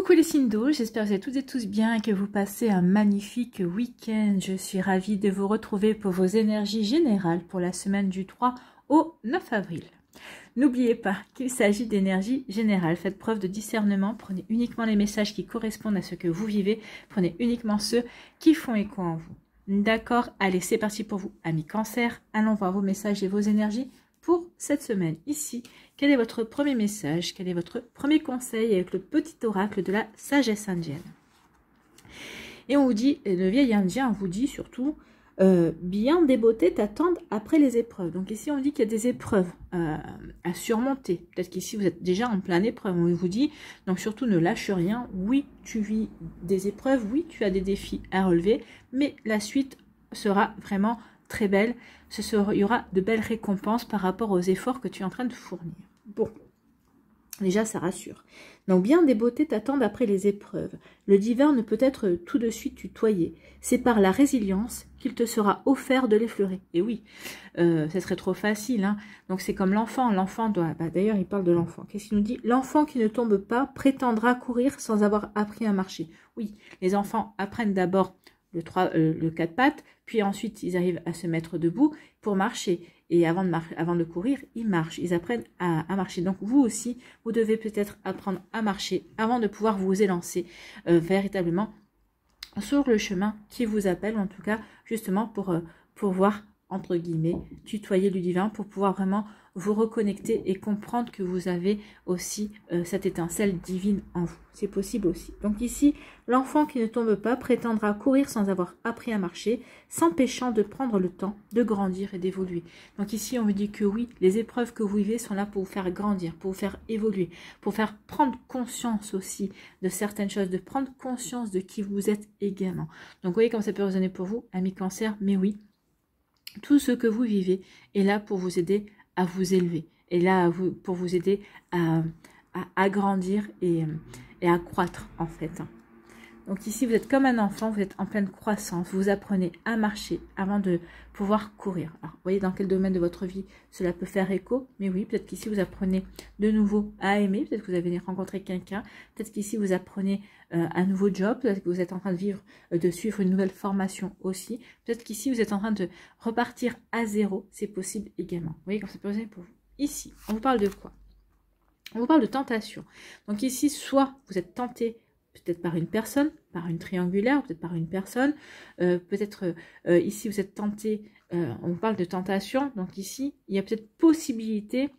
Coucou les signes d'eau, j'espère que vous allez toutes et tous bien et que vous passez un magnifique week-end. Je suis ravie de vous retrouver pour vos énergies générales pour la semaine du 3 au 9 avril. N'oubliez pas qu'il s'agit d'énergie générale. Faites preuve de discernement, prenez uniquement les messages qui correspondent à ce que vous vivez, prenez uniquement ceux qui font écho en vous. D'accord? Allez, c'est parti pour vous, amis Cancer. Allons voir vos messages et vos énergies pour cette semaine. Ici, quel est votre premier message? Quel est votre premier conseil avec le petit oracle de la sagesse indienne? Et on vous dit, le vieil indien vous dit surtout, bien des beautés t'attendent après les épreuves. Donc ici, on dit qu'il y a des épreuves à surmonter. Peut-être qu'ici, vous êtes déjà en pleine épreuve. On vous dit, donc surtout ne lâche rien. Oui, tu vis des épreuves. Oui, tu as des défis à relever. Mais la suite sera vraiment très belle. Il y aura de belles récompenses par rapport aux efforts que tu es en train de fournir. Bon, déjà ça rassure. Donc bien des beautés t'attendent après les épreuves. Le divin ne peut être tout de suite tutoyé. C'est par la résilience qu'il te sera offert de l'effleurer. Et oui, ce serait trop facile. Hein. Donc c'est comme l'enfant. L'enfant doit... D'ailleurs, il parle de l'enfant. Qu'est-ce qu'il nous dit? L'enfant qui ne tombe pas prétendra courir sans avoir appris à marcher. Oui, les enfants apprennent d'abord le 4 pattes, puis ensuite ils arrivent à se mettre debout pour marcher. Et avant de courir, ils marchent, ils apprennent à marcher. Donc vous aussi, vous devez peut-être apprendre à marcher avant de pouvoir vous élancer véritablement sur le chemin qui vous appelle, en tout cas justement pour pouvoir, entre guillemets, tutoyer le divin, pour pouvoir vraiment vous reconnecter et comprendre que vous avez aussi cette étincelle divine en vous. C'est possible aussi. Donc ici, l'enfant qui ne tombe pas prétendra courir sans avoir appris à marcher, s'empêchant de prendre le temps de grandir et d'évoluer. Donc ici, on vous dit que oui, les épreuves que vous vivez sont là pour vous faire grandir, pour vous faire évoluer, pour faire prendre conscience aussi de certaines choses, de prendre conscience de qui vous êtes également. Donc vous voyez comme ça peut résonner pour vous, amis Cancer, mais oui, tout ce que vous vivez est là pour vous aider à vous élever, et là pour vous aider à grandir et à croître en fait. Donc ici vous êtes comme un enfant, vous êtes en pleine croissance, vous apprenez à marcher avant de pouvoir courir. Alors vous voyez dans quel domaine de votre vie cela peut faire écho, mais oui, peut-être qu'ici vous apprenez de nouveau à aimer, peut-être que vous avez rencontré quelqu'un, peut-être qu'ici vous apprenez un nouveau job, peut-être que vous êtes en train de suivre une nouvelle formation aussi, peut-être qu'ici vous êtes en train de repartir à zéro, c'est possible également. Vous voyez comme ça peut être pour vous. Ici, on vous parle de quoi? On vous parle de tentation. Donc ici, soit vous êtes tenté peut-être par une personne, par une triangulaire, peut-être par une personne, peut-être ici vous êtes tenté, on vous parle de tentation, donc ici il y a peut-être possibilité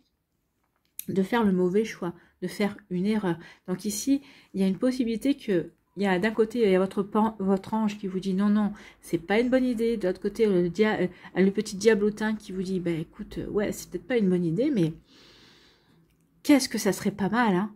de faire le mauvais choix, de faire une erreur. Donc ici il y a une possibilité que, d'un côté il y a votre ange qui vous dit non, non, c'est pas une bonne idée, de l'autre côté le petit diablotin qui vous dit, ben écoute, ouais c'est peut-être pas une bonne idée, mais qu'est-ce que ça serait pas mal, hein,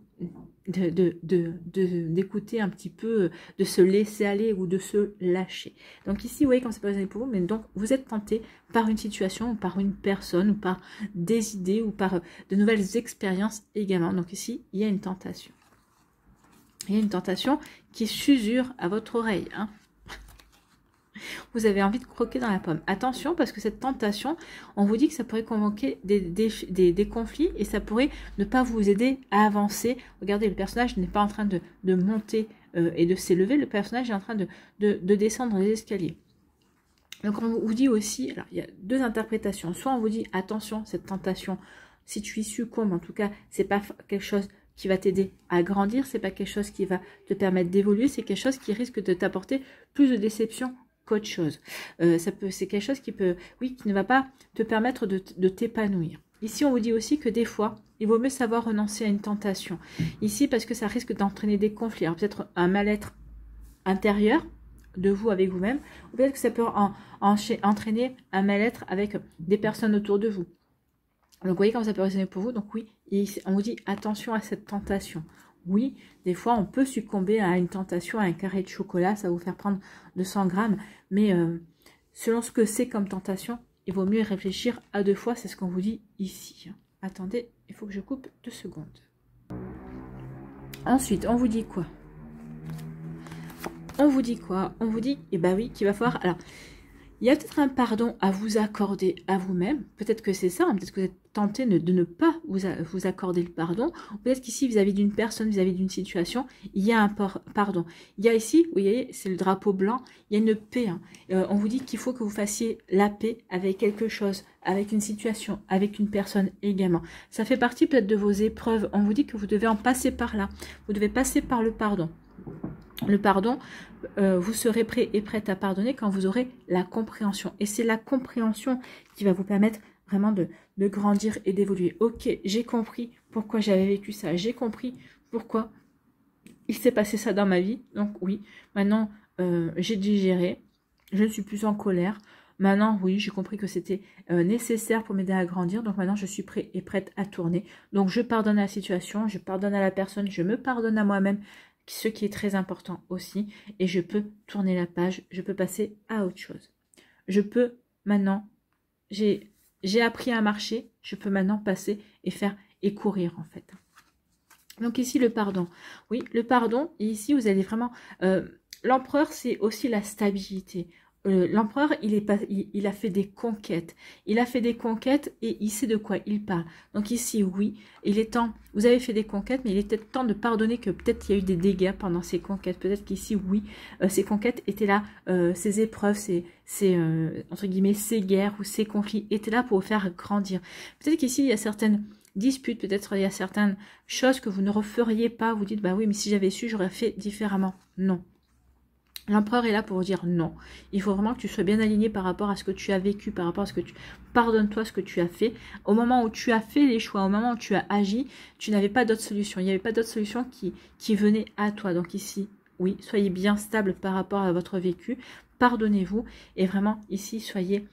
d'écouter un petit peu, de se laisser aller ou de se lâcher. Donc ici, vous voyez comme c'est pas résonné pour vous, mais donc vous êtes tenté par une situation ou par une personne ou par des idées ou par de nouvelles expériences également. Donc ici, il y a une tentation. Il y a une tentation qui s'usure à votre oreille, hein. Vous avez envie de croquer dans la pomme. Attention, parce que cette tentation, on vous dit que ça pourrait convoquer des conflits et ça pourrait ne pas vous aider à avancer. Regardez, le personnage n'est pas en train de monter et de s'élever. Le personnage est en train de descendre les escaliers. Donc, on vous dit aussi, alors il y a deux interprétations. Soit on vous dit, attention, cette tentation, si tu y succombes, en tout cas, c'est pas quelque chose qui va t'aider à grandir, c'est pas quelque chose qui va te permettre d'évoluer, c'est quelque chose qui risque de t'apporter plus de déception qu'autre chose. C'est quelque chose qui peut, oui, qui ne va pas te permettre de t'épanouir. Ici, on vous dit aussi que des fois, il vaut mieux savoir renoncer à une tentation. Ici, parce que ça risque d'entraîner des conflits. Alors peut-être un mal-être intérieur de vous avec vous-même, ou peut-être que ça peut entraîner un mal-être avec des personnes autour de vous. Donc, vous voyez comment ça peut résonner pour vous. Donc oui, on vous dit attention à cette tentation. Oui, des fois, on peut succomber à une tentation, à un carré de chocolat, ça va vous faire prendre 200 grammes. Mais selon ce que c'est comme tentation, il vaut mieux réfléchir à 2 fois, c'est ce qu'on vous dit ici. Attendez, il faut que je coupe 2 secondes. Ensuite, on vous dit quoi? On vous dit quoi? On vous dit, eh ben oui, qu'il va falloir... Alors, Il y a peut-être un pardon à vous accorder à vous-même. Peut-être que c'est ça, hein, peut-être que vous êtes tenté de ne pas vous accorder le pardon. Peut-être qu'ici, vis-à-vis d'une personne, vis-à-vis d'une situation, il y a un pardon. Il y a ici, vous voyez, c'est le drapeau blanc, il y a une paix. Hein. On vous dit qu'il faut que vous fassiez la paix avec quelque chose, avec une situation, avec une personne également. Ça fait partie peut-être de vos épreuves. On vous dit que vous devez en passer par là. Vous devez passer par le pardon. Le pardon, vous serez prêt et prête à pardonner quand vous aurez la compréhension. Et c'est la compréhension qui va vous permettre vraiment de grandir et d'évoluer. Ok, j'ai compris pourquoi j'avais vécu ça. J'ai compris pourquoi il s'est passé ça dans ma vie. Donc oui, maintenant j'ai digéré. Je ne suis plus en colère. Maintenant, oui, j'ai compris que c'était nécessaire pour m'aider à grandir. Donc maintenant, je suis prêt et prête à tourner. Donc je pardonne à la situation, je pardonne à la personne, je me pardonne à moi-même. Ce qui est très important aussi, et je peux tourner la page, je peux passer à autre chose. Je peux maintenant, j'ai appris à marcher, je peux maintenant passer et faire et courir en fait. Donc ici le pardon, oui le pardon, et ici vous allez vraiment, l'empereur c'est aussi la stabilité. L'empereur, il a fait des conquêtes. Il a fait des conquêtes et il sait de quoi il parle. Donc ici, oui, il est temps. Vous avez fait des conquêtes, mais il est peut-être temps de pardonner que peut-être il y a eu des dégâts pendant ces conquêtes. Peut-être qu'ici, oui, ces conquêtes étaient là, ces épreuves, entre guillemets, ces guerres ou ces conflits étaient là pour vous faire grandir. Peut-être qu'ici, il y a certaines disputes, peut-être il y a certaines choses que vous ne referiez pas. Vous dites, bah oui, mais si j'avais su, j'aurais fait différemment. Non. L'empereur est là pour vous dire non. Il faut vraiment que tu sois bien aligné par rapport à ce que tu as vécu, par rapport à ce que tu... Pardonne-toi ce que tu as fait. Au moment où tu as fait les choix, au moment où tu as agi, tu n'avais pas d'autre solution. Il n'y avait pas d'autre solution qui venait à toi. Donc ici, oui, soyez bien stable par rapport à votre vécu. Pardonnez-vous et vraiment ici, soyez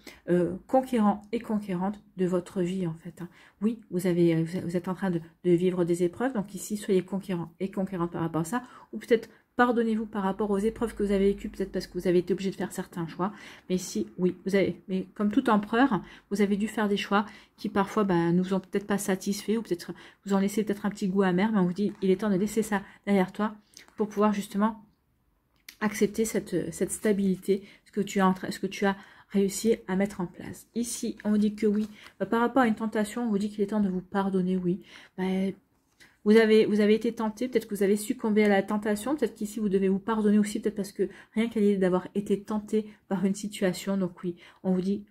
conquérant et conquérante de votre vie en fait. Hein. Oui, vous êtes en train de vivre des épreuves. Donc ici, soyez conquérant et conquérante par rapport à ça. Ou peut-être pardonnez-vous par rapport aux épreuves que vous avez vécues, peut-être parce que vous avez été obligé de faire certains choix. Mais si, oui, mais comme tout empereur, vous avez dû faire des choix qui parfois ne vous ont peut-être pas satisfait ou peut-être vous ont laissé peut-être un petit goût amer, mais on vous dit, il est temps de laisser ça derrière toi pour pouvoir justement accepter cette stabilité, ce que tu as réussi à mettre en place. Ici, on vous dit que oui, par rapport à une tentation, on vous dit qu'il est temps de vous pardonner, oui. Vous avez été tenté, peut-être que vous avez succombé à la tentation, peut-être qu'ici vous devez vous pardonner aussi, peut-être parce que rien qu'à l'idée d'avoir été tenté par une situation, donc oui, on vous dit,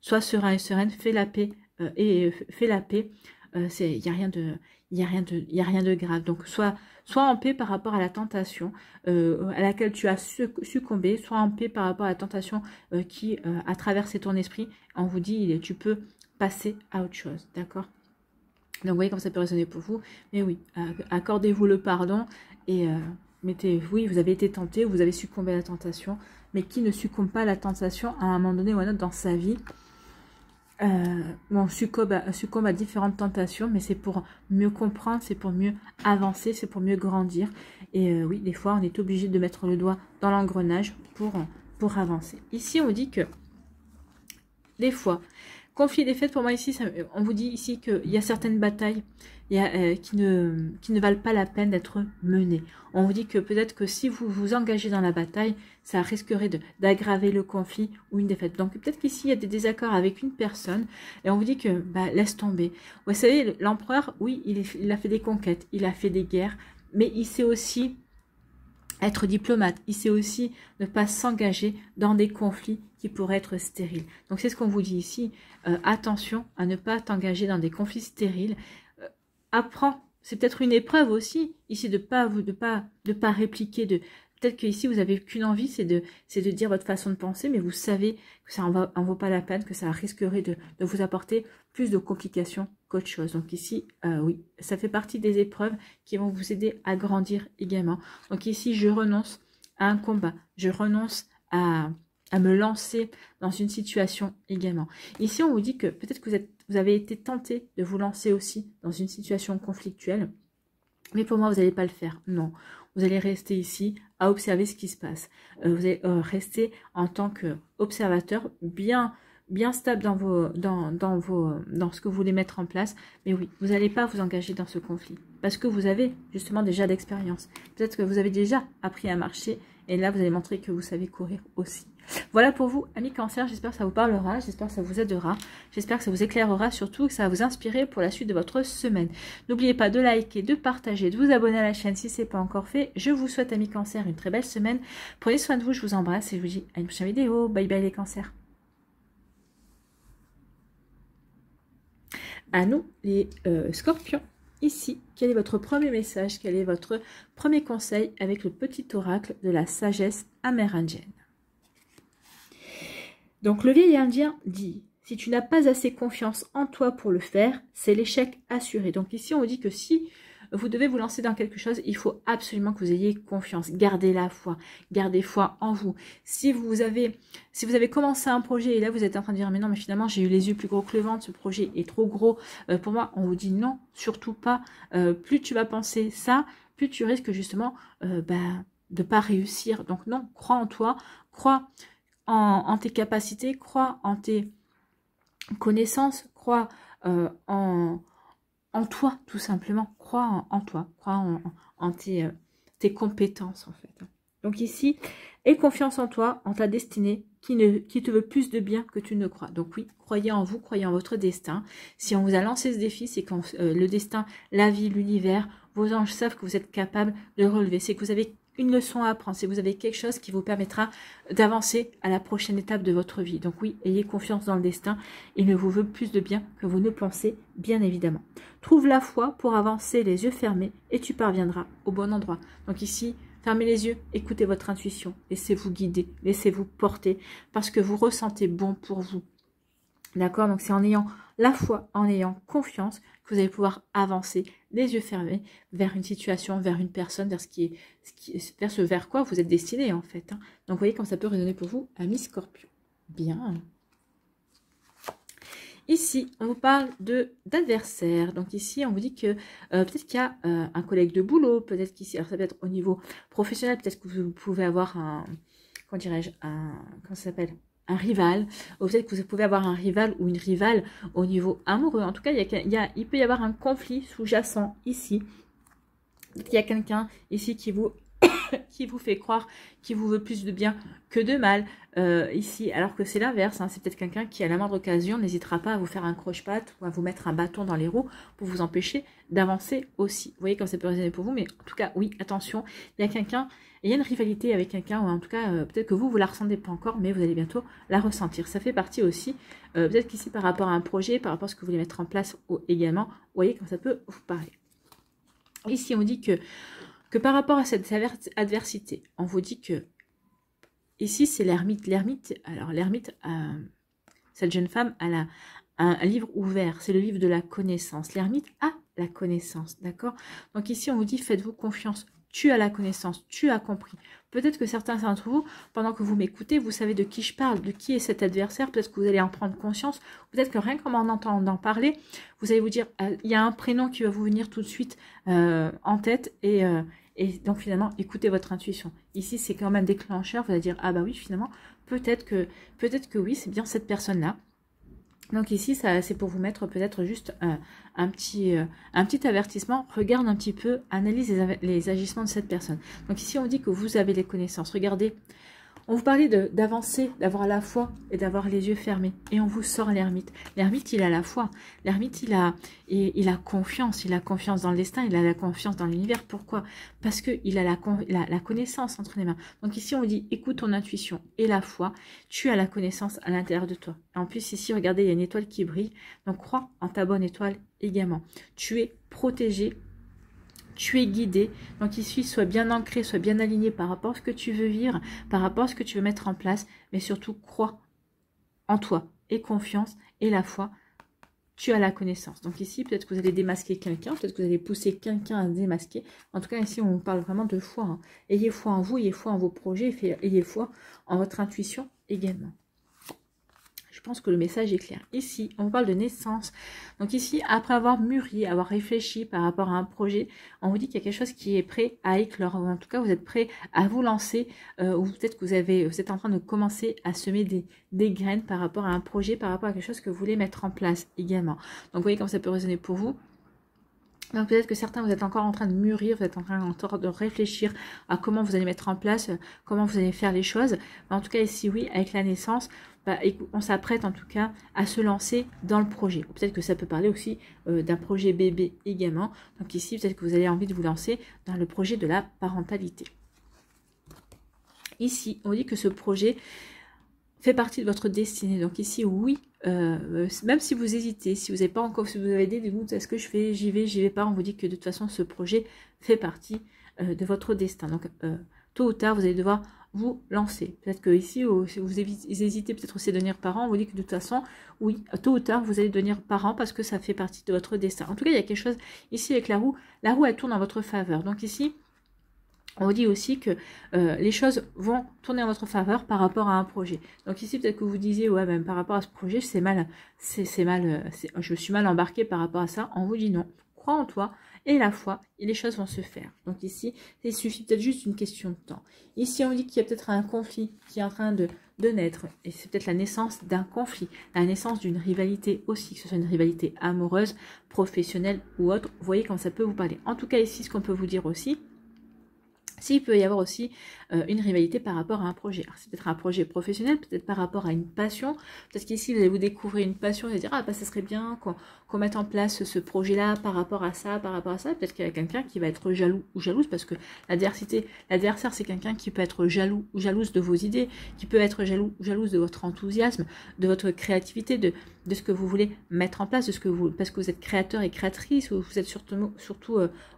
sois serein et sereine, fais la paix, fais la paix, il n'y a rien de grave, donc sois en paix par rapport à la tentation à laquelle tu as succombé, sois en paix par rapport à la tentation qui a traversé ton esprit, on vous dit, tu peux passer à autre chose, d'accord ? Donc vous voyez comme ça peut résonner pour vous. Mais oui, accordez-vous le pardon et oui, vous avez été tenté, vous avez succombé à la tentation. Mais qui ne succombe pas à la tentation à un moment donné ou à un autre dans sa vie on succombe à différentes tentations, mais c'est pour mieux comprendre, c'est pour mieux avancer, c'est pour mieux grandir. Et oui, des fois, on est obligé de mettre le doigt dans l'engrenage pour avancer. Ici, on dit que des fois... Conflit des faits, pour moi ici, on vous dit ici qu'il y a certaines batailles qui ne valent pas la peine d'être menées. On vous dit que peut-être que si vous vous engagez dans la bataille, ça risquerait d'aggraver le conflit ou une défaite. Donc peut-être qu'ici, il y a des désaccords avec une personne et on vous dit que laisse tomber. Vous savez, l'empereur, oui, il a fait des conquêtes, il a fait des guerres, mais il sait aussi être diplomate, il sait aussi ne pas s'engager dans des conflits qui pourraient être stériles. Donc c'est ce qu'on vous dit ici, attention à ne pas t'engager dans des conflits stériles, apprends, c'est peut-être une épreuve aussi, ici de pas répliquer, peut-être qu'ici vous avez qu'une envie, c'est de dire votre façon de penser, mais vous savez que ça en vaut pas la peine, que ça risquerait de vous apporter plus de complications qu'autre chose. Donc ici, oui, ça fait partie des épreuves qui vont vous aider à grandir également. Donc ici, je renonce à un combat, je renonce à me lancer dans une situation également. Ici, on vous dit que peut-être que vous avez été tenté de vous lancer aussi dans une situation conflictuelle, mais pour moi, vous n'allez pas le faire. Non, vous allez rester ici à observer ce qui se passe. Vous allez rester en tant qu'observateur bien stable dans ce que vous voulez mettre en place. Mais oui, vous n'allez pas vous engager dans ce conflit parce que vous avez justement déjà d'expérience. Peut-être que vous avez déjà appris à marcher et là, vous allez montrer que vous savez courir aussi. Voilà pour vous, amis Cancer, j'espère que ça vous parlera, j'espère que ça vous aidera, j'espère que ça vous éclairera, surtout que ça va vous inspirer pour la suite de votre semaine. N'oubliez pas de liker, de partager, de vous abonner à la chaîne si ce n'est pas encore fait. Je vous souhaite, amis Cancer, une très belle semaine. Prenez soin de vous, je vous embrasse et je vous dis à une prochaine vidéo. Bye bye les Cancers. À nous, les Scorpions. Ici, quel est votre premier message? Quel est votre premier conseil avec le petit oracle de la sagesse amérindienne? Donc, le vieil indien dit, si tu n'as pas assez confiance en toi pour le faire, c'est l'échec assuré. Donc ici, on vous dit que si vous devez vous lancer dans quelque chose, il faut absolument que vous ayez confiance. Gardez la foi, gardez foi en vous. Si vous avez commencé un projet et là, vous êtes en train de dire, mais non, mais finalement, j'ai eu les yeux plus gros que le ventre, ce projet est trop gros pour moi, on vous dit non, surtout pas. Plus tu vas penser ça, plus tu risques justement de pas réussir. Donc non, crois en toi, crois en tes capacités, crois en tes connaissances, crois en toi, tout simplement. Crois en toi, crois en tes compétences, en fait. Donc ici, aie confiance en toi, en ta destinée, qui te veut plus de bien que tu ne crois. Donc oui, croyez en vous, croyez en votre destin. Si on vous a lancé ce défi, c'est quand le destin, la vie, l'univers, vos anges savent que vous êtes capable de relever. C'est que vous avez une leçon à apprendre, si vous avez quelque chose qui vous permettra d'avancer à la prochaine étape de votre vie. Donc oui, ayez confiance dans le destin, il ne vous veut plus de bien que vous ne pensez, bien évidemment. Trouve la foi pour avancer les yeux fermés et tu parviendras au bon endroit. Donc ici, fermez les yeux, écoutez votre intuition, laissez-vous guider, laissez-vous porter parce que vous ressentez bon pour vous. D'accord? Donc c'est en ayant la foi, en ayant confiance que vous allez pouvoir avancer les yeux fermés vers une situation, vers une personne, vers vers quoi vous êtes destiné en fait. Hein. Donc vous voyez comment ça peut résonner pour vous, amis Scorpion. Bien. Ici, on vous parle d'adversaire. Donc ici, on vous dit que peut-être qu'il y a un collègue de boulot, peut-être qu'ici, alors ça peut être au niveau professionnel, peut-être que vous pouvez avoir un, comment dirais-je, comment ça s'appelle, un rival, ou peut-être que vous pouvez avoir un rival ou une rivale au niveau amoureux. En tout cas, il peut y avoir un conflit sous-jacent ici. Il y a quelqu'un ici qui vous fait croire qu'il vous veut plus de bien que de mal ici, alors que c'est l'inverse. Hein. C'est peut-être quelqu'un qui, à la moindre occasion, n'hésitera pas à vous faire un croche-patte ou à vous mettre un bâton dans les roues pour vous empêcher d'avancer aussi. Vous voyez comme ça peut résonner pour vous, mais en tout cas, oui, attention, il y a quelqu'un, il y a une rivalité avec quelqu'un, ou en tout cas, peut-être que vous la ressentez pas encore, mais vous allez bientôt la ressentir. Ça fait partie aussi, peut-être qu'ici, par rapport à un projet, par rapport à ce que vous voulez mettre en place également, vous voyez comme ça peut vous parler. Ici, on dit que par rapport à cette adversité, on vous dit que ici c'est l'ermite. Alors l'ermite, cette jeune femme, elle a un livre ouvert, c'est le livre de la connaissance. L'ermite a la connaissance, d'accord? Donc ici on vous dit faites-vous confiance, tu as la connaissance, tu as compris. Peut-être que certains d'entre vous, pendant que vous m'écoutez, vous savez de qui je parle, de qui est cet adversaire, peut-être que vous allez en prendre conscience, peut-être que rien qu'en entendant parler, vous allez vous dire, il y a un prénom qui va vous venir tout de suite en tête et donc finalement, écoutez votre intuition. Ici, c'est quand même déclencheur, vous allez dire, ah bah oui, finalement, peut-être que oui, c'est bien cette personne-là. Donc ici, c'est pour vous mettre peut-être juste un petit avertissement. Regarde un petit peu, analyse les agissements de cette personne. Donc ici, on dit que vous avez les connaissances. Regardez, on vous parlait d'avancer, d'avoir la foi et d'avoir les yeux fermés. Et on vous sort l'ermite. L'ermite, il a la foi. L'ermite, il a confiance. Il a confiance dans le destin, il a la confiance dans l'univers. Pourquoi? Parce qu'il a la connaissance entre les mains. Donc ici, on vous dit, écoute ton intuition et la foi. Tu as la connaissance à l'intérieur de toi. Et en plus, ici, regardez, il y a une étoile qui brille. Donc, crois en ta bonne étoile également. Tu es protégé. Tu es guidé, donc ici, sois bien ancré, sois bien aligné par rapport à ce que tu veux vivre, par rapport à ce que tu veux mettre en place, mais surtout, crois en toi, et confiance, et la foi, tu as la connaissance. Donc ici, peut-être que vous allez démasquer quelqu'un, peut-être que vous allez pousser quelqu'un à se démasquer. En tout cas, ici, on parle vraiment de foi. Hein. Ayez foi en vous, ayez foi en vos projets, ayez foi en votre intuition également. Je pense que le message est clair. Ici, on parle de naissance. Donc ici, après avoir mûri, avoir réfléchi par rapport à un projet, on vous dit qu'il y a quelque chose qui est prêt à éclore. En tout cas, vous êtes prêt à vous lancer ou peut-être que vous êtes en train de commencer à semer des graines par rapport à un projet, par rapport à quelque chose que vous voulez mettre en place également. Donc, vous voyez comment ça peut résonner pour vous. Donc peut-être que certains, vous êtes encore en train de mûrir, vous êtes en train encore de réfléchir à comment vous allez mettre en place, comment vous allez faire les choses. Mais en tout cas, ici, oui, avec la naissance, bah, on s'apprête en tout cas à se lancer dans le projet. Peut-être que ça peut parler aussi d'un projet bébé également. Donc ici, peut-être que vous avez envie de vous lancer dans le projet de la parentalité. Ici, on dit que ce projet fait partie de votre destinée. Donc ici, oui, même si vous hésitez, si vous n'avez pas encore, si vous avez des doutes, est-ce que je fais, j'y vais pas, on vous dit que de toute façon, ce projet fait partie de votre destin. Donc, tôt ou tard, vous allez devoir vous lancer. Peut-être que ici, si vous hésitez peut-être aussi à devenir parent, on vous dit que de toute façon, oui, tôt ou tard, vous allez devenir parent parce que ça fait partie de votre destin. En tout cas, il y a quelque chose ici avec la roue. La roue, elle tourne en votre faveur. Donc ici, on vous dit aussi que les choses vont tourner en votre faveur par rapport à un projet. Donc ici, peut-être que vous disiez, ouais, même par rapport à ce projet, je suis mal embarquée par rapport à ça. On vous dit non, crois en toi et la foi, et les choses vont se faire. Donc ici, il suffit peut-être juste une question de temps. Ici, on vous dit qu'il y a peut-être un conflit qui est en train de naître, et c'est peut-être la naissance d'un conflit, la naissance d'une rivalité aussi, que ce soit une rivalité amoureuse, professionnelle ou autre. Vous voyez quand ça peut vous parler. En tout cas, ici, ce qu'on peut vous dire aussi, s'il peut y avoir aussi une rivalité par rapport à un projet. C'est peut-être un projet professionnel, peut-être par rapport à une passion. Peut-être qu'ici, vous allez vous découvrir une passion et dire, ah, bah, ça serait bien qu'on mette en place ce projet-là par rapport à ça, par rapport à ça. Peut-être qu'il y a quelqu'un qui va être jaloux ou jalouse, parce que l'adversaire, c'est quelqu'un qui peut être jaloux ou jalouse de vos idées, qui peut être jaloux ou jalouse de votre enthousiasme, de votre créativité, de ce que vous voulez mettre en place, parce que vous êtes créateur et créatrice, ou vous êtes surtout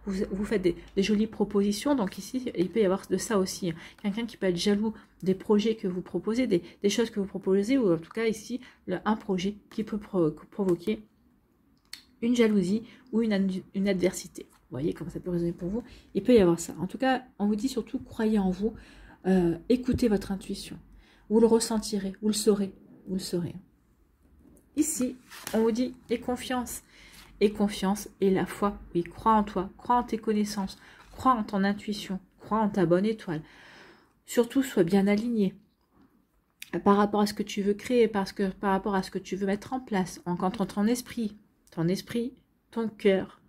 vous faites des jolies propositions. Donc ici, il peut y avoir de ça aussi. Quelqu'un qui peut être jaloux des projets que vous proposez, des choses que vous proposez, ou en tout cas ici, un projet qui peut provoquer une jalousie ou une adversité. Vous voyez comment ça peut résonner pour vous. Il peut y avoir ça. En tout cas, on vous dit surtout, croyez en vous, écoutez votre intuition. Vous le ressentirez, vous le saurez, vous le saurez. Ici, on vous dit, et confiance et la foi. Oui, crois en toi, crois en tes connaissances, crois en ton intuition, crois en ta bonne étoile. Surtout, sois bien aligné par rapport à ce que tu veux créer, par rapport à ce que tu veux mettre en place. Entre ton esprit, ton cœur,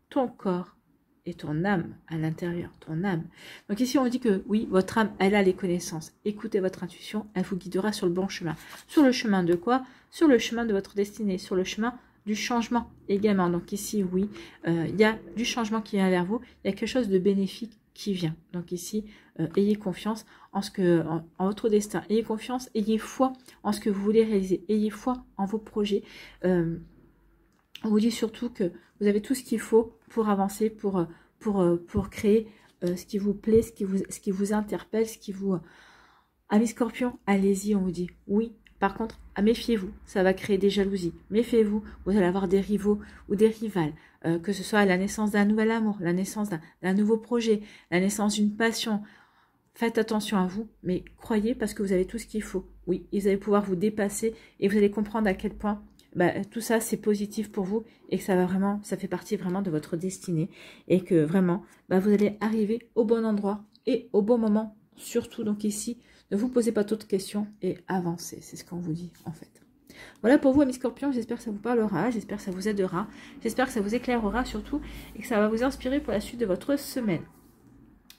ton corps et ton âme à l'intérieur, ton âme. Donc ici, on dit que oui, votre âme, elle a les connaissances. Écoutez votre intuition, elle vous guidera sur le bon chemin. Sur le chemin de quoi? Sur le chemin de votre destinée, sur le chemin du changement également. Donc ici, oui, il y a du changement qui vient vers vous. Il y a quelque chose de bénéfique qui vient. Donc ici, ayez confiance en votre destin. Ayez confiance, ayez foi en ce que vous voulez réaliser. Ayez foi en vos projets. On vous dit surtout que vous avez tout ce qu'il faut pour avancer, pour créer ce qui vous plaît, ce qui vous interpelle, ce qui vous... Amis Scorpion, allez-y, on vous dit oui. Par contre, méfiez-vous, ça va créer des jalousies. Méfiez-vous, vous allez avoir des rivaux ou des rivales, que ce soit la naissance d'un nouvel amour, la naissance d'un nouveau projet, la naissance d'une passion. Faites attention à vous, mais croyez parce que vous avez tout ce qu'il faut. Oui, vous allez pouvoir vous dépasser et vous allez comprendre à quel point tout ça c'est positif pour vous et que ça fait partie vraiment de votre destinée et que vraiment vous allez arriver au bon endroit et au bon moment surtout. Donc ici, ne vous posez pas d'autres questions et avancez, c'est ce qu'on vous dit en fait. Voilà pour vous, amis Scorpions, j'espère que ça vous parlera, j'espère que ça vous aidera, j'espère que ça vous éclairera surtout et que ça va vous inspirer pour la suite de votre semaine.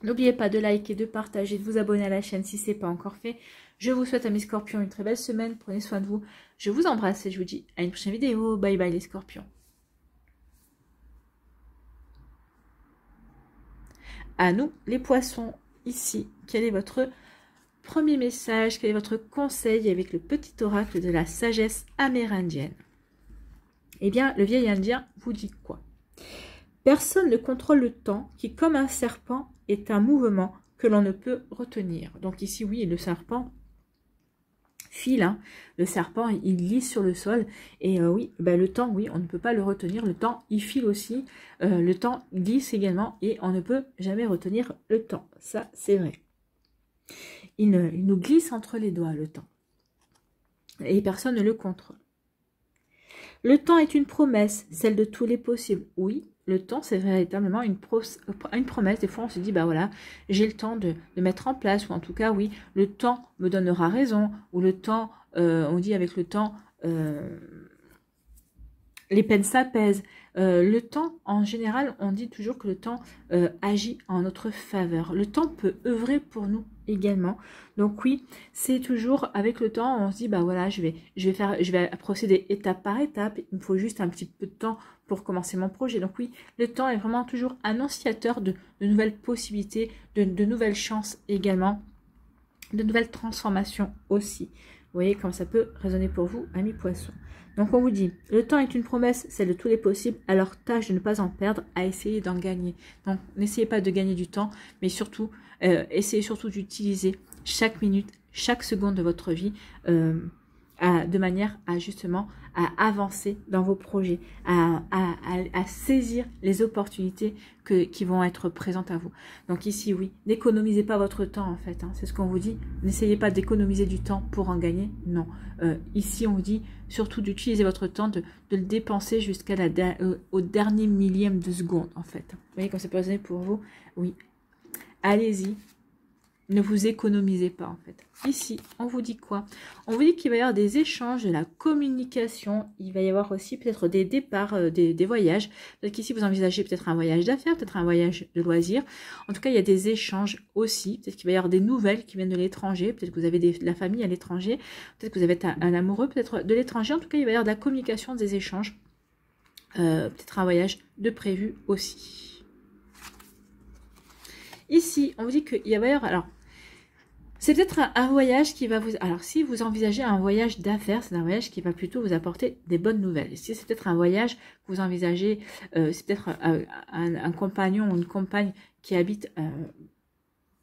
N'oubliez pas de liker, de partager, de vous abonner à la chaîne si ce n'est pas encore fait. Je vous souhaite, amis Scorpions, une très belle semaine. Prenez soin de vous. Je vous embrasse et je vous dis à une prochaine vidéo. Bye bye les Scorpions. À nous, les Poissons, ici. Quel est votre premier message? Quel est votre conseil avec le petit oracle de la sagesse amérindienne? Eh bien, le vieil Indien vous dit quoi? Personne ne contrôle le temps qui, comme un serpent, est un mouvement que l'on ne peut retenir. Donc ici, oui, le serpent file, hein. Le serpent, il glisse sur le sol. Et oui, le temps, oui, on ne peut pas le retenir. Le temps, il file aussi. Le temps glisse également et on ne peut jamais retenir le temps. Ça, c'est vrai. Il nous glisse entre les doigts, le temps. Et personne ne le contrôle. Le temps est une promesse, celle de tous les possibles. Oui, le temps, c'est véritablement une promesse. Des fois, on se dit, voilà, j'ai le temps de mettre en place. Ou en tout cas, oui, le temps me donnera raison. Ou le temps, on dit avec le temps, les peines s'apaisent. Le temps, en général, on dit toujours que le temps agit en notre faveur. Le temps peut œuvrer pour nous également. Donc oui, c'est toujours avec le temps, on se dit bah voilà, je vais procéder étape par étape. Il me faut juste un petit peu de temps pour commencer mon projet. Donc oui, le temps est vraiment toujours annonciateur de nouvelles possibilités, de nouvelles chances également, de nouvelles transformations aussi. Vous voyez comme ça peut résonner pour vous, amis poissons. Donc on vous dit, le temps est une promesse, celle de tous les possibles, alors tâche de ne pas en perdre, à essayer d'en gagner. Donc n'essayez pas de gagner du temps, mais surtout, essayez surtout d'utiliser chaque minute, chaque seconde de votre vie de manière à justement à avancer dans vos projets, à saisir les opportunités qui vont être présentes à vous. Donc ici, oui, n'économisez pas votre temps en fait, hein, c'est ce qu'on vous dit. N'essayez pas d'économiser du temps pour en gagner, non. Ici, on vous dit surtout d'utiliser votre temps, de le dépenser jusqu'à au dernier millième de seconde en fait. Vous voyez comme ça peut résonner pour vous? Oui, allez-y. Ne vous économisez pas en fait. Ici, on vous dit quoi? On vous dit qu'il va y avoir des échanges, de la communication. Il va y avoir aussi peut-être des départs, des voyages. Peut-être qu'ici, vous envisagez peut-être un voyage d'affaires, peut-être un voyage de loisirs. En tout cas, il y a des échanges aussi. Peut-être qu'il va y avoir des nouvelles qui viennent de l'étranger. Peut-être que vous avez de la famille à l'étranger. Peut-être que vous avez un amoureux, peut-être de l'étranger. En tout cas, il va y avoir de la communication, des échanges. Peut-être un voyage de prévu aussi. Ici, on vous dit qu'il va y avoir... Alors, c'est peut-être un voyage qui va vous... Alors, si vous envisagez un voyage d'affaires, c'est un voyage qui va plutôt vous apporter des bonnes nouvelles. Et si c'est peut-être un voyage que vous envisagez, c'est peut-être un compagnon ou une compagne qui habite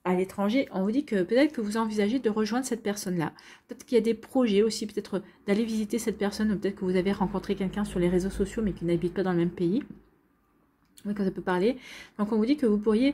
à l'étranger, on vous dit que peut-être que vous envisagez de rejoindre cette personne-là. Peut-être qu'il y a des projets aussi, peut-être d'aller visiter cette personne, ou peut-être que vous avez rencontré quelqu'un sur les réseaux sociaux, mais qui n'habite pas dans le même pays. Oui, quand ça peut parler. Donc, on vous dit que vous pourriez...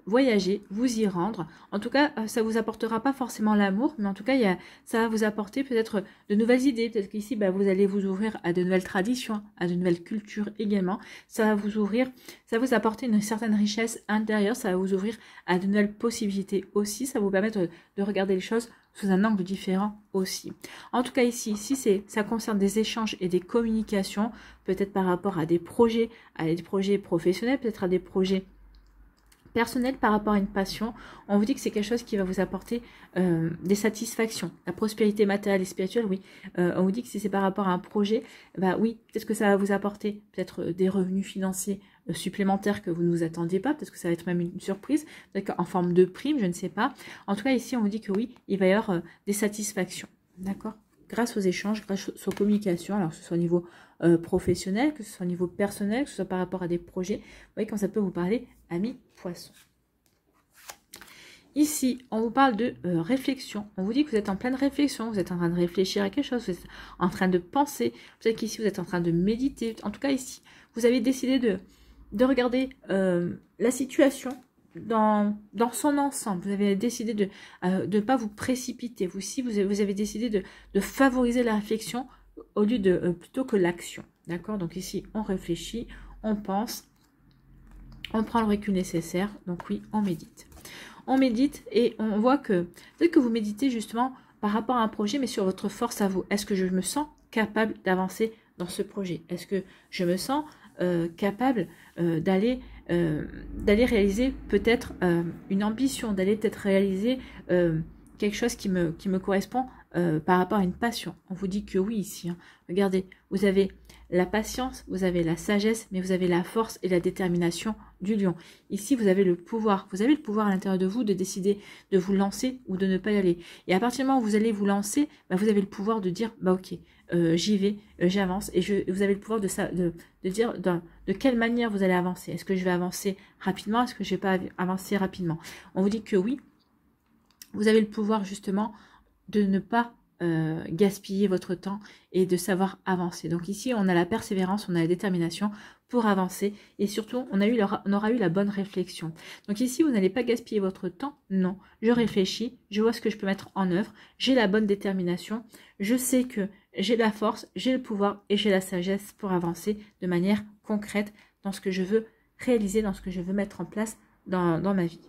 voyager, vous y rendre. En tout cas, ça vous apportera pas forcément l'amour, mais en tout cas, ça va vous apporter peut-être de nouvelles idées. Peut-être qu'ici, vous allez vous ouvrir à de nouvelles traditions, à de nouvelles cultures également. Ça va vous ouvrir, ça va vous apporter une certaine richesse intérieure, ça va vous ouvrir à de nouvelles possibilités aussi. Ça va vous permettre de regarder les choses sous un angle différent aussi. En tout cas ici, si ça concerne des échanges et des communications, peut-être par rapport à des projets professionnels, peut-être à des projets personnel par rapport à une passion, on vous dit que c'est quelque chose qui va vous apporter des satisfactions. La prospérité matérielle et spirituelle, oui. On vous dit que si c'est par rapport à un projet, oui, peut-être que ça va vous apporter peut-être des revenus financiers supplémentaires que vous ne vous attendiez pas. Peut-être que ça va être même une surprise, peut-être en forme de prime, je ne sais pas. En tout cas, ici, on vous dit que oui, il va y avoir des satisfactions. D'accord ? Grâce aux échanges, grâce aux communications, alors que ce soit au niveau professionnel, que ce soit au niveau personnel, que ce soit par rapport à des projets. Vous voyez comme ça peut vous parler, amis poissons. Ici, on vous parle de réflexion. On vous dit que vous êtes en pleine réflexion, vous êtes en train de réfléchir à quelque chose, vous êtes en train de penser. Peut-être qu'ici, vous êtes en train de méditer. En tout cas, ici, vous avez décidé de regarder la situation dans son ensemble. Vous avez décidé de ne pas vous précipiter. Vous avez décidé de favoriser la réflexion au lieu de plutôt que l'action. D'accord? Donc ici, on réfléchit, on pense, on prend le recul nécessaire. Donc oui, on médite. On médite et on voit que peut-être que vous méditez justement par rapport à un projet, mais sur votre force à vous. Est-ce que je me sens capable d'avancer dans ce projet? Est-ce que je me sens capable d'aller réaliser peut-être une ambition, d'aller peut-être réaliser quelque chose qui me correspond par rapport à une passion? On vous dit que oui ici. Hein. Regardez, vous avez la patience, vous avez la sagesse, mais vous avez la force et la détermination du lion. Ici, vous avez le pouvoir. Vous avez le pouvoir à l'intérieur de vous de décider de vous lancer ou de ne pas y aller. Et à partir du moment où vous allez vous lancer, vous avez le pouvoir de dire, ok, j'y vais, j'avance. Et vous avez le pouvoir de dire de quelle manière vous allez avancer. Est-ce que je vais avancer rapidement? Est-ce que je ne vais pas avancer rapidement? On vous dit que oui, vous avez le pouvoir justement de ne pas gaspiller votre temps et de savoir avancer. Donc ici, on a la persévérance, on a la détermination pour avancer et surtout, on aura eu la bonne réflexion. Donc ici, vous n'allez pas gaspiller votre temps, non. Je réfléchis, je vois ce que je peux mettre en œuvre, j'ai la bonne détermination, je sais que j'ai la force, j'ai le pouvoir et j'ai la sagesse pour avancer de manière concrète dans ce que je veux réaliser, dans ce que je veux mettre en place dans ma vie.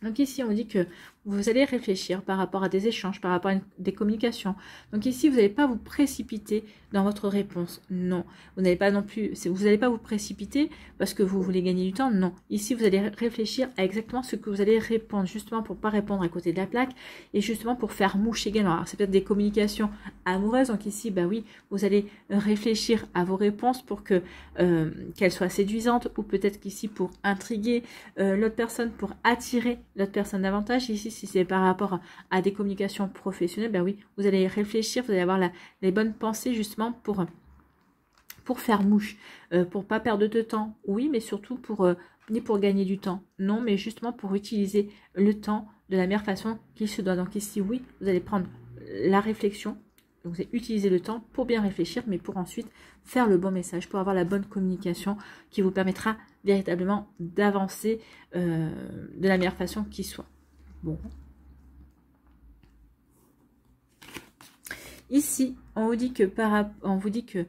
Donc ici, on dit que vous allez réfléchir par rapport à des échanges, par rapport à des communications. Donc ici, vous n'allez pas vous précipiter dans votre réponse. Non. Vous n'allez pas non plus, vous n'allez pas vous précipiter parce que vous voulez gagner du temps. Non. Ici, vous allez réfléchir à exactement ce que vous allez répondre, justement pour ne pas répondre à côté de la plaque et justement pour faire mouche également. Alors, c'est peut-être des communications amoureuses. Donc ici, bah oui, vous allez réfléchir à vos réponses pour que qu'elles soient séduisantes ou peut-être qu'ici pour intriguer l'autre personne, pour attirer l'autre personne davantage. Ici, si c'est par rapport à des communications professionnelles, ben oui, vous allez réfléchir, vous allez avoir les bonnes pensées justement pour faire mouche, pour pas perdre de temps, oui, mais surtout ni pour gagner du temps, non, mais justement pour utiliser le temps de la meilleure façon qu'il se doit. Donc ici, oui, vous allez prendre la réflexion, donc vous allez utiliser le temps pour bien réfléchir, mais pour ensuite faire le bon message, pour avoir la bonne communication qui vous permettra véritablement d'avancer de la meilleure façon qui soit. Bon. Ici, on vous dit que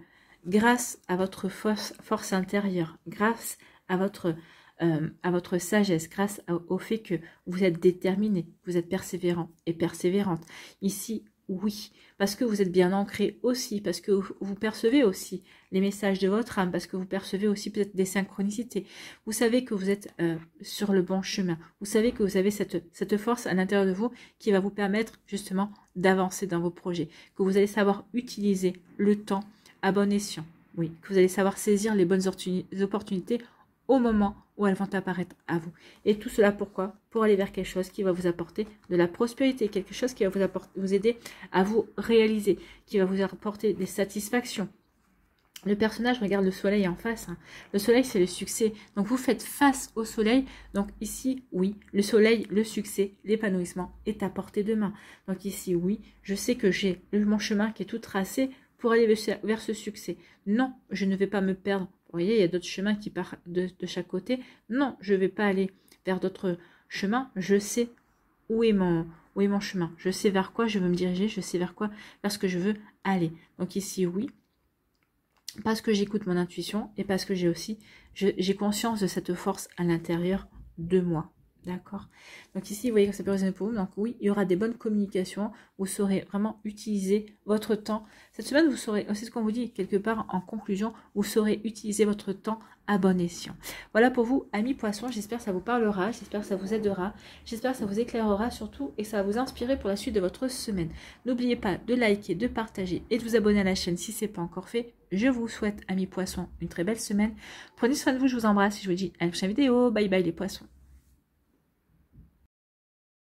grâce à votre force intérieure, grâce à votre sagesse, grâce au fait que vous êtes déterminé, vous êtes persévérant et persévérante. Ici, oui, parce que vous êtes bien ancré aussi, parce que vous percevez aussi les messages de votre âme, parce que vous percevez aussi peut-être des synchronicités. Vous savez que vous êtes sur le bon chemin. Vous savez que vous avez cette force à l'intérieur de vous qui va vous permettre justement d'avancer dans vos projets, que vous allez savoir utiliser le temps à bon escient. Oui, que vous allez savoir saisir les bonnes opportunités au moment où elles vont apparaître à vous. Et tout cela pourquoi? Pour aller vers quelque chose qui va vous apporter de la prospérité, quelque chose qui va vous aider à vous réaliser, qui va vous apporter des satisfactions. Le personnage regarde le soleil en face. Hein. Le soleil, c'est le succès. Donc, vous faites face au soleil. Donc, ici, oui, le soleil, le succès, l'épanouissement est à portée de main. Donc, ici, oui, je sais que j'ai mon chemin qui est tout tracé pour aller vers ce succès. Non, je ne vais pas me perdre. Vous voyez, il y a d'autres chemins qui partent de chaque côté. Non, je ne vais pas aller vers d'autres chemins. Je sais où est mon chemin. Je sais vers quoi je veux me diriger. Je sais vers ce que je veux aller. Donc ici, oui, parce que j'écoute mon intuition et parce que j'ai conscience de cette force à l'intérieur de moi. D'accord. Donc ici, vous voyez que ça peut résonner pour vous. Donc oui, il y aura des bonnes communications. Vous saurez vraiment utiliser votre temps. Cette semaine, vous saurez, c'est ce qu'on vous dit quelque part en conclusion, vous saurez utiliser votre temps à bon escient. Voilà pour vous, amis poissons. J'espère que ça vous parlera. J'espère que ça vous aidera. J'espère que ça vous éclairera surtout et que ça va vous inspirer pour la suite de votre semaine. N'oubliez pas de liker, de partager et de vous abonner à la chaîne si ce n'est pas encore fait. Je vous souhaite, amis poissons, une très belle semaine. Prenez soin de vous. Je vous embrasse et je vous dis à la prochaine vidéo. Bye bye les poissons.